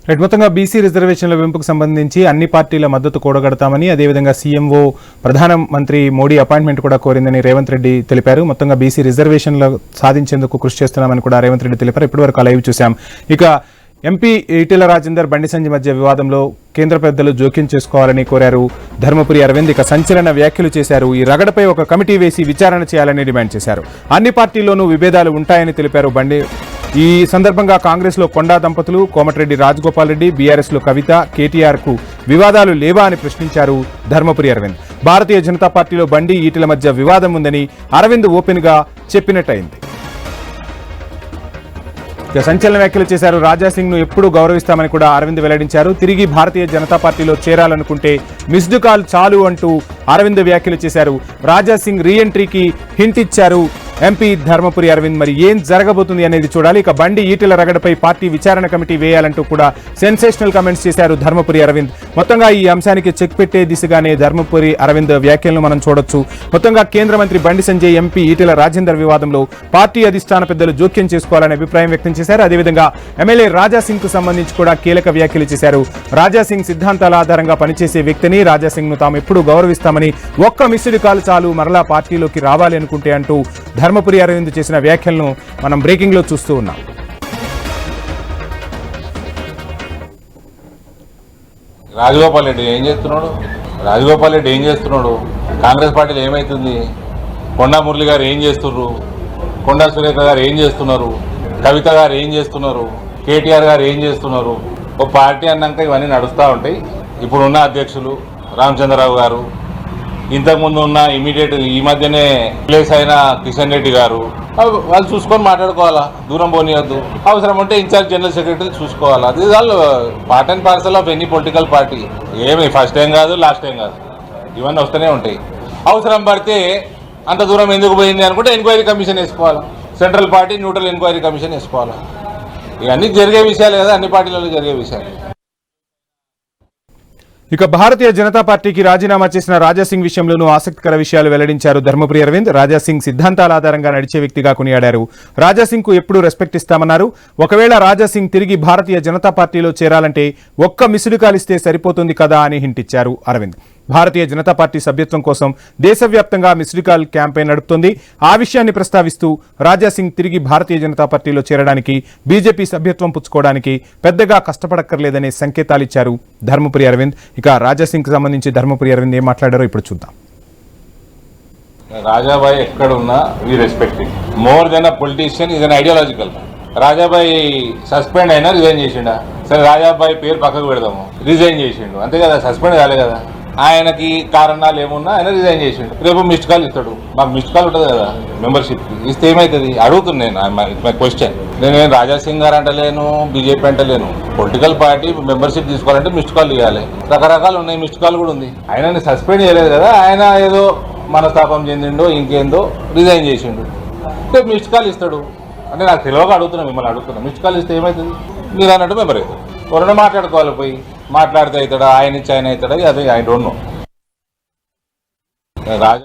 మొత్తంగా బీసీ రిజర్వేషన్ల పెంపుకు సంబంధించి అన్ని పార్టీల మద్దతు కూడగడతామని, అదేవిధంగా సీఎంఓ ప్రధానమంత్రి మోడీ అపాయింట్మెంట్ కూడా కోరిందని రేవంత్ రెడ్డి తెలిపారు. మొత్తంగా బీసీ రిజర్వేషన్లు సాధించేందుకు కృషి చేస్తున్నామని కూడా రేవంత్ రెడ్డి తెలిపారు. ఇప్పటివరకు లైవ్ చూశాం. ఇక ఎంపీ ఈటెల రాజేందర్, బండి సంజయ్ మధ్య వివాదంలో కేంద్ర పెద్దలు జోక్యం చేసుకోవాలని కోరారు ధర్మపురి అరవింద్. ఇక సంచలన వ్యాఖ్యలు చేశారు. ఈ రగడపై ఒక కమిటీ వేసి విచారణ చేయాలని డిమాండ్ చేశారు. అన్ని పార్టీల్లోనూ విభేదాలు ఉంటాయని తెలిపారు బండి. ఈ సందర్భంగా కాంగ్రెస్ లో కొండా దంపతులు, కోమటిరెడ్డి రాజగోపాల్ రెడ్డి, బీఆర్ఎస్ లో కవిత, కేటీఆర్ కు వివాదాలు లేవా అని ప్రశ్నించారు ధర్మపురి అరవింద్. భారతీయ జనతా పార్టీలో బండి ఈటెల మధ్య వివాదం ఉందని అరవింద్ ఓపెన్ గా చెప్పినట్టయింది. సంచలన వ్యాఖ్యలు చేశారు. రాజాసింగ్ ను ఎప్పుడూ గౌరవిస్తామని కూడా అరవింద్ వెల్లడించారు. తిరిగి భారతీయ జనతా పార్టీలో చేరాలనుకుంటే మిస్డ్ కాల్ చాలు అంటూ అరవింద్ వ్యాఖ్యలు చేశారు. రాజాసింగ్ రీఎంట్రీకి హింట్ ఇచ్చారు ఎంపీ ధర్మపురి అరవింద్. మరి ఏం జరగబోతుంది అనేది చూడాలి. ఇక బండి ఈటెల రగడపై పార్టీ విచారణ కమిటీ వేయాలంటూ కూడా సెన్సేషనల్ కామెంట్స్ చేశారు ధర్మపురి అరవింద్. మొత్తంగా ఈ అంశానికి చెక్ పెట్టే దిశగానే ధర్మపురి అరవింద్ వ్యాఖ్యలను మనం చూడొచ్చు. మొత్తంగా కేంద్ర మంత్రి బండి సంజయ్, ఎంపీ ఈటెల రాజేందర్ వివాదంలో పార్టీ అధిష్టాన పెద్దలు జోక్యం చేసుకోవాలనే అభిప్రాయం వ్యక్తం చేశారు. అదేవిధంగా ఎమ్మెల్యే రాజాసింగ్ కు సంబంధించి కూడా కీలక వ్యాఖ్యలు చేశారు. రాజాసింగ్ సిద్ధాంతాల ఆధారంగా పనిచేసే వ్యక్తిని, రాజాసింగ్ ను తాము ఎప్పుడూ గౌరవిస్తామని, ఒక్క మిస్డ్ కాల్ చాలు మరలా పార్టీలోకి రావాలి అనుకుంటే అంటూ ధర్మపురి అరవింద్ చేసిన వ్యాఖ్యలను మనం బ్రేకింగ్ లో చూస్తూ ఉన్నాం. రాజగోపాల్ రెడ్డి ఏం చేస్తున్నాడు? కాంగ్రెస్ పార్టీలో ఏమైతుంది? కొండా మురళి గారు ఏం చేస్తున్నారు? కొండా సురేఖ గారు ఏం చేస్తున్నారు? కవిత గారు ఏం చేస్తున్నారు? కేటీఆర్ గారు ఏం చేస్తున్నారు? ఒక పార్టీ అన్నాక ఇవన్నీ నడుస్తూ ఉంటాయి. ఇప్పుడున్న అధ్యక్షులు రామచంద్రరావు గారు, ఇంతకుముందు ఉన్న ఇమీడియట్ ఈ మధ్యనే ప్లేస్ అయిన కిషన్ రెడ్డి గారు, వాళ్ళు చూసుకొని మాట్లాడుకోవాలా, దూరం పోనీయద్దు. అవసరం ఉంటే ఇన్ఛార్జ్ జనరల్ సెక్రటరీ చూసుకోవాలా. అది వాళ్ళు part and parcel of any political party. ఏమి ఫస్ట్ టైం కాదు, లాస్ట్ టైం కాదు, ఇవన్నీ వస్తూనే ఉంటాయి. అవసరం పడితే అంత దూరం ఎందుకు పోయింది అనుకుంటే ఎంక్వైరీ కమిషన్ వేసుకోవాలా, central party neutral enquiry commission వేసుకోవాలా. ఇవన్నీ జరిగే విషయాలు కదా, అన్ని పార్టీలలో జరిగే విషయాలు. ఇక భారతీయ జనతా పార్టీకి రాజీనామా చేసిన రాజాసింగ్ విషయంలోనూ ఆసక్తికర విషయాలు వెల్లడించారు ధర్మపురి అరవింద్. రాజాసింగ్ సిద్ధాంతాల ఆధారంగా నడిచే వ్యక్తిగా కొనియాడారు. రాజాసింగ్ కు ఎప్పుడూ రెస్పెక్ట్ ఇస్తామన్నారు. ఒకవేళ రాజాసింగ్ తిరిగి భారతీయ జనతా పార్టీలో చేరాలంటే ఒక్క మిస్డ్ కాల్ ఇస్తే సరిపోతుంది కదా అని హింట్ ఇచ్చారు అరవింద్. భారతీయ జనతా పార్టీ సభ్యత్వం కోసం దేశవ్యాప్తంగా మిస్డ్ కాల్ క్యాంపెయిన్ నడుపుతోంది. ఆ విషయాన్ని ప్రస్తావిస్తూ రాజాసింగ్ తిరిగి భారతీయ జనతా పార్టీలో చేరడానికి, బీజేపీ సభ్యత్వం పుచ్చుకోవడానికి పెద్దగా కష్టపడక్కర్లేదనే సంకేతాలిచ్చారు ధర్మపురి అరవింద్. ఇక రాజాసింగ్ కి సంబంధించి ధర్మపురి అరవింద్ ఏం మాట్లాడారో ఇప్పుడు చూద్దాం. రాజాబాయ్ ఎక్కడున్నా we respect more than a politician, is an ideological. Rajabhai suspend అయినా రిజైన్ చేసిండా? సరే, రాజాబాయ్ పేరు పక్కకు పెడదాము, రిజైన్ చేసిండు అంతే కదా, సస్పెండ్ కాలే కదా. ఆయనకి కారణాలు ఏమున్నా ఆయన రిజైన్ చేసిండు. రేపు మిస్డ్ కాల్ ఇస్తాడు. మాకు మిస్డ్ కాల్ ఉంటుంది కదా మెంబర్షిప్ కి, ఇస్తే ఏమవుతుంది అడుగుతున్నాను. My question. నేను రాజాసింగ్ గారు అంటలేను, బీజేపీ అంటలేను. పొలిటికల్ పార్టీ మెంబర్షిప్ తీసుకోవాలంటే మిస్డ్ కాల్ ఇవ్వాలి. రకరకాలు ఉన్నాయి, మిస్డ్ కాల్ కూడా ఉంది. ఆయనని సస్పెండ్ చేయలేదు కదా, ఆయన ఏదో మనస్తాపం చెందిండో ఇంకేందో రిజైన్ చేసిండు. రేపు మిస్డ్ కాల్ ఇస్తాడు అంటే నాకు తెలియక అడుగుతున్నా, మిమ్మల్ని అడుగుతున్నా. మిస్డ్ కాల్ ఇస్తే ఏమవుతుంది? మీరు అన్నట్టు మెంబర్ అవుతుంది. ఎవరైనా మాట్లాడుకోవాలి, పోయి మాట్లాడితే అవుతాడా, ఆయన ఇచ్చి ఆయన అవుతాడా, అది ఐ డోంట్ నో. రాజా